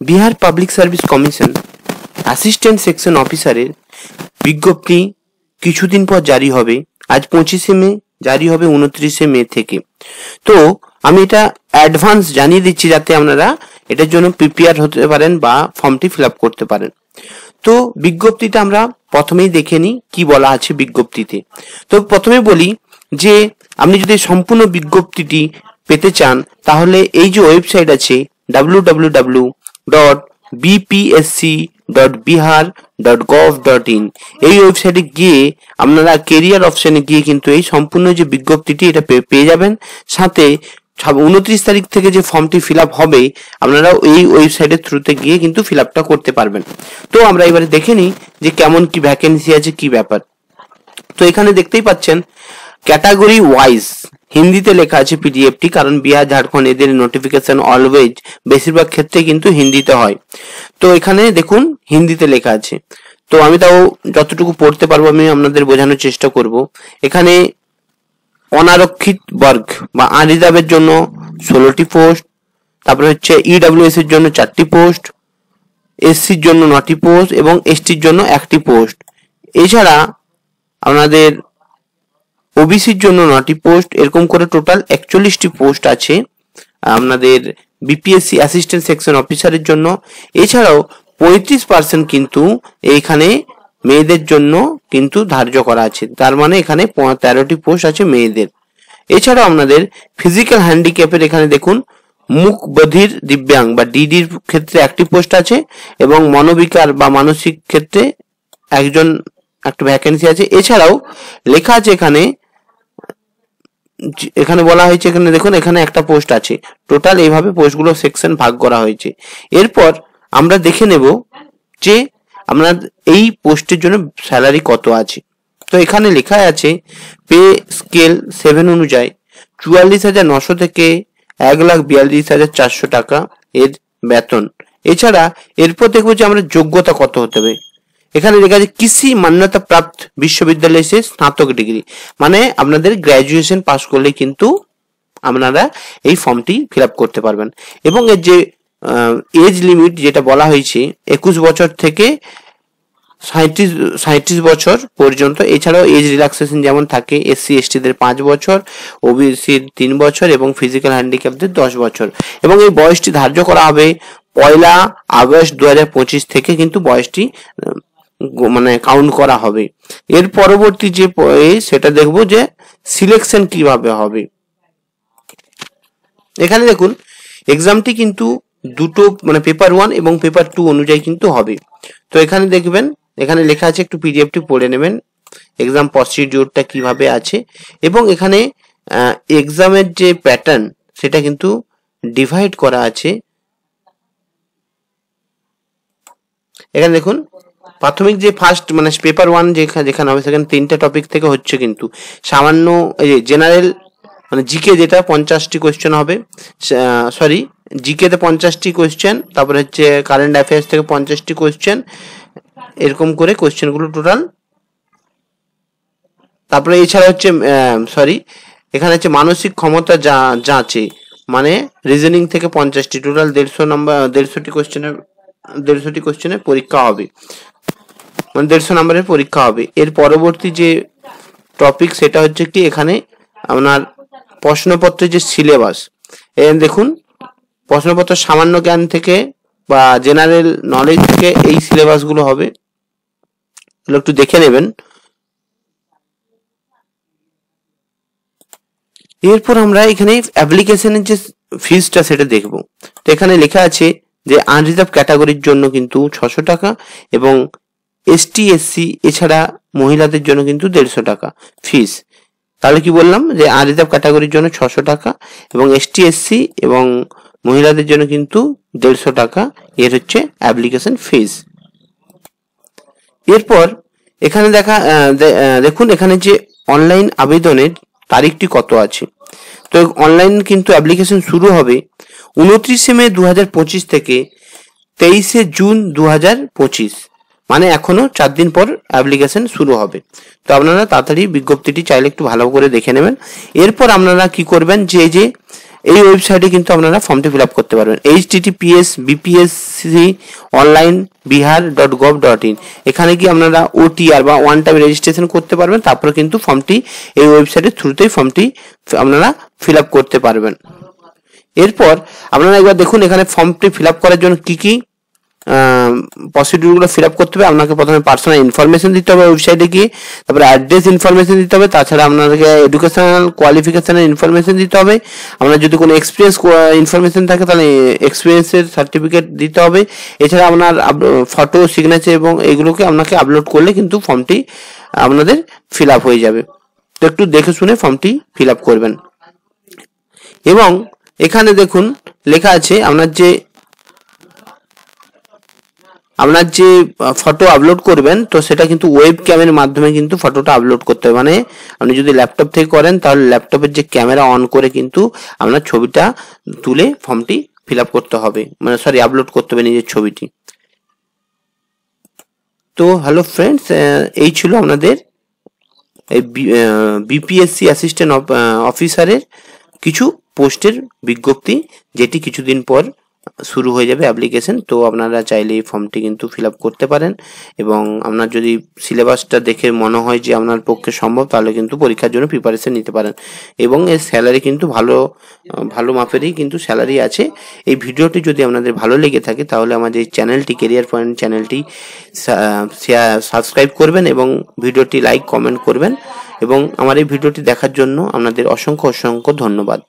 Bihar public service commission assistant section অফিসারের বিজ্ঞপ্তি কিছুদিন পর জারি হবে। আজ 25শে মে, জারি হবে 29শে মে থেকে। তো আমি এটা অ্যাডভান্স জানিয়ে দিচ্ছি যাতে আপনারা এটার জন্য প্রিপেয়ার হতে পারেন বা ফর্মটি ফিল আপ করতে পারেন। তো বিজ্ঞপ্তিটা আমরা প্রথমেই দেখে নিই কি বলা আছে বিজ্ঞপ্তিতে। তো প্রথমে বলি যে আপনি যদি সম্পূর্ণ বিজ্ঞপ্তিটি পেতে চান তাহলে এই যে ওয়েবসাইট আছে www.bpsc.bihar.gov.in এই ওয়েবসাইটে গিয়ে আপনারা কেরিয়ার অপশনে গিয়ে কিন্তু এই সম্পূর্ণ যে বিজ্ঞপ্তিটি এটা পেয়ে যাবেন। সাথে 29 তারিখ থেকে যে ফর্মটি ফিল আপ হবে আপনারা এই ওয়েবসাইটের থ্রুতে গিয়ে কিন্তু ফিল আপটা করতে পারবেন। তো আমরা এবারে দেখে নিই যে কেমন কি ভ্যাকেন্সি আছে, কি ব্যাপার। তো এখানে দেখতেই পাচ্ছেন ক্যাটাগরি ওয়াইজ হিন্দিতে লেখা আছে পিডিএফটি, কারণ বিহার ঝাড়খণ্ড এদের নোটিফিকেশন অলওয়েজ বেশিরভাগ ক্ষেত্রে কিন্তু হিন্দিতে হয়। তো এখানে দেখুন হিন্দিতে লেখা আছে। তো আমি তাও যতটুকু পড়তে পারবো আমি আপনাদের বোঝানোর চেষ্টা করব। এখানে অনারক্ষিত বর্গ বা আনরিজার্ভের জন্য 16টি পোস্ট, তারপরে হচ্ছে ইডব্লিউএস এর জন্য 4টি পোস্ট, এসসির জন্য 9টি পোস্ট এবং এসটির জন্য 1টি পোস্ট। এছাড়া আপনাদের ওবিসির জন্য 9টি পোস্ট, এরকম করে টোটাল 41টি পোস্ট আছে আপনাদের বিপিএসসি অ্যাসিস্ট্যান্ট সেকশন অফিসারের জন্য। এছাড়াও 35% কিন্তু এইখানে মেয়েদের জন্য কিন্তু ধার্য করা আছে, তার মানে এখানে 13টি পোস্ট আছে মেয়েদের। এছাড়াও আপনাদের ফিজিক্যাল হ্যান্ডিক্যাপের এখানে দেখুন মুখ বধির দিব্যাঙ্গ বা ডিডির ক্ষেত্রে 1টি পোস্ট আছে এবং মনোবিকার বা মানসিক ক্ষেত্রে একটা ভ্যাকেন্সি আছে। এছাড়াও লেখা আছে এখানে বলা হয়েছে, এখানে দেখুন এখানে একটা পোস্ট আছে। টোটাল এইভাবে পোস্টগুলো সেকশন ভাগ করা হয়েছে। এরপর আমরা দেখে নেব যে আপনার এই পোস্টের জন্য স্যালারি কত আছে। তো এখানে লেখা আছে পে স্কেল 7 অনুযায়ী 44,900 থেকে 1,42,400 টাকা এর বেতন। এছাড়া এরপর দেখবো যে আমরা যোগ্যতা কত হতে হবে। এখানে লেখা আছে কৃষি মান্যতা প্রাপ্ত বিশ্ববিদ্যালয় সে স্নাতক ডিগ্রি, মানে আপনাদের গ্র্যাজুয়েশন পাস করলে কিন্তু আপনারা এই ফর্মটি ফিল আপ করতে পারবেন। এবং এর যে এজ লিমিট যেটা বলা হয়েছে 21 বছর থেকে 37 বছর পর্যন্ত। এছাড়াও এজ রিল্যাক্সেশন যেমন থাকে এসসি এসটিদের 5 বছর, ওবিসির 3 বছর এবং ফিজিক্যাল হ্যান্ডিক্যাপদের 10 বছর। এবং এই বয়সটি ধার্য করা হবে 1 আগস্ট 2025 থেকে কিন্তু বয়সটি মানে কাউন্ট করা হবে। এর পরবর্তী যে সেটা দেখবো যে সিলেকশন কিভাবে হবে। এখানে দেখুন এক্সামটি কিন্তু দুটো মানে পেপার 1 এবং পেপার 2 অনুযায়ী কিন্তু হবে। তো এখানে দেখবেন এখানে লেখা আছে, একটু পিডিএফটি পড়ে নেবেন এক্সাম প্রসিডিউরটা কিভাবে আছে। এবং এখানে এক্সামের যে প্যাটার্ন সেটা কিন্তু ডিভাইড করা আছে। এখানে দেখুন প্রাথমিক যে ফার্স্ট মানে পেপার 1 যেখানে হবে সেখানে 3টে টপিক থেকে হচ্ছে, কিন্তু সামান্য জেনারেল মানে জিকে যেটা 50টি কোয়েশ্চেন হবে, সরি জিকে তে 50টি কোয়েশ্চেন, তারপরে হচ্ছে কারেন্ট অ্যাফেয়ার্স থেকে 50টি কোয়েশ্চেন, এরকম করে কোয়েশ্চেনগুলো টোটাল। তারপরে এছাড়া হচ্ছে এখানে হচ্ছে মানসিক ক্ষমতা যাচে মানে রিজনিং থেকে 50টি, টোটাল 150টি কোয়েশ্চেনের পরীক্ষা হবে, মানে 150 নম্বরের পরীক্ষা হবে। এর পরবর্তী যে টপিক সেটা হচ্ছে কি এখানে আপনার প্রশ্নপত্রের যে সিলেবাস, দেখুন প্রশ্নপত্র সামান্য জ্ঞান থেকে বা জেনারেল নলেজ থেকে এই সিলেবাস গুলো হবে, একটু দেখে নেবেন। এরপর আমরা এখানে অ্যাপ্লিকেশনের যে ফিজটা সেটা দেখব। তো এখানে লেখা আছে যে আনরিজার্ভ ক্যাটাগরির জন্য কিন্তু 600 টাকা এবং এসটি এসসি এছাড়া মহিলাদের জন্য কিন্তু 150 টাকা ফিস। তাহলে কি বললাম যে আনরিজার্ভ ক্যাটাগরির জন্য 600 টাকা এবং এসটি এসসি এবং মহিলাদের জন্য কিন্তু 150 টাকা এর হচ্ছে অ্যাপ্লিকেশন ফিস। এরপর এখানে দেখুন এখানে যে অনলাইন আবেদনের তারিখটি কত আছে। তো অনলাইন কিন্তু অ্যাপ্লিকেশন শুরু হবে 29শে মে 2025 থেকে 23শে জুন 2025, মানে এখনো 4 দিন পর অ্যাপ্লিকেশন শুরু হবে। তো আপনারা তাড়াতাড়ি বিজ্ঞপ্তিটি চাইলে একটু ভালো করে দেখে নেবেন। এরপর আপনারা কি করবেন যে এই ওয়েবসাইটে কিন্তু আপনারা ফর্মটি ফিল আপ করতে পারবেন। https://bpsconlinebihar.gov.in এখানে কি আপনারা OTR বা ওয়ান টাইম রেজিস্ট্রেশন করতে পারবেন, তারপরে কিন্তু ফর্মটি এই ওয়েবসাইটের থ্রুতেই ফর্মটি আপনারা ফিল আপ করতে পারবেন। এরপর আপনারা একবার দেখুন এখানে ফর্মটি ফিল আপ করার জন্য কি কি প্রসিডিউরগুলো ফিল আপ করতে হবে। আপনাকে প্রথমে পার্সোনাল ইনফরমেশন দিতে হবে ওয়েবসাইটে গিয়ে, তারপরে অ্যাড্রেস ইনফরমেশন দিতে হবে, তাছাড়া আপনাকে এডুকেশনাল কোয়ালিফিকেশনের ইনফরমেশন দিতে হবে। আপনার যদি কোনো এক্সপিরিয়েন্স ইনফরমেশন থাকে তাহলে এক্সপিরিয়েন্সের সার্টিফিকেট দিতে হবে। এছাড়া আপনার ফটো, সিগনেচার এবং এগুলোকে আপনাকে আপলোড করলে কিন্তু ফর্মটি আপনাদের ফিল আপ হয়ে যাবে। তো একটু দেখে শুনে ফর্মটি ফিল আপ করবেন। এবং এখানে দেখুন লেখা আছে আপনার যে ফটো আপলোড করবেন, তো সেটা কিন্তু ওয়েব ক্যামের মাধ্যমে কিন্তু ফটোটা আপলোড করতে হবে। মানে আপনি যদি ল্যাপটপ থেকে করেন তাহলে ল্যাপটপের যে ক্যামেরা অন করে কিন্তু আপনার ছবিটা তুলে ফর্মটি ফিল আপ করতে হবে, মানে আপলোড করতে হবে নিজের ছবিটি। তো হ্যালো ফ্রেন্ডস, এই ছিল আপনাদের এই বিপিএসসি অ্যাসিস্ট্যান্ট অফিসারের কিছু পোস্টের বিজ্ঞপ্তি, যেটি কিছুদিন পর শুরু হয়ে যাবে অ্যাপ্লিকেশন। তো আপনারা চাইলে এই ফর্মটি কিন্তু ফিল আপ করতে পারেন, এবং আপনার যদি সিলেবাসটা দেখে মনে হয় যে আপনার পক্ষে সম্ভব, তাহলে কিন্তু পরীক্ষার জন্য প্রিপারেশন নিতে পারেন। এবং এর স্যালারি কিন্তু ভালো মাপেরই কিন্তু স্যালারি আছে। এই ভিডিওটি যদি আপনাদের ভালো লেগে থাকে তাহলে আমাদের চ্যানেলটি, কেরিয়ার পয়েন্ট চ্যানেলটি সাবস্ক্রাইব করবেন এবং ভিডিওটি লাইক কমেন্ট করবেন। এবং আমার এই ভিডিওটি দেখার জন্য আপনাদের অসংখ্য ধন্যবাদ।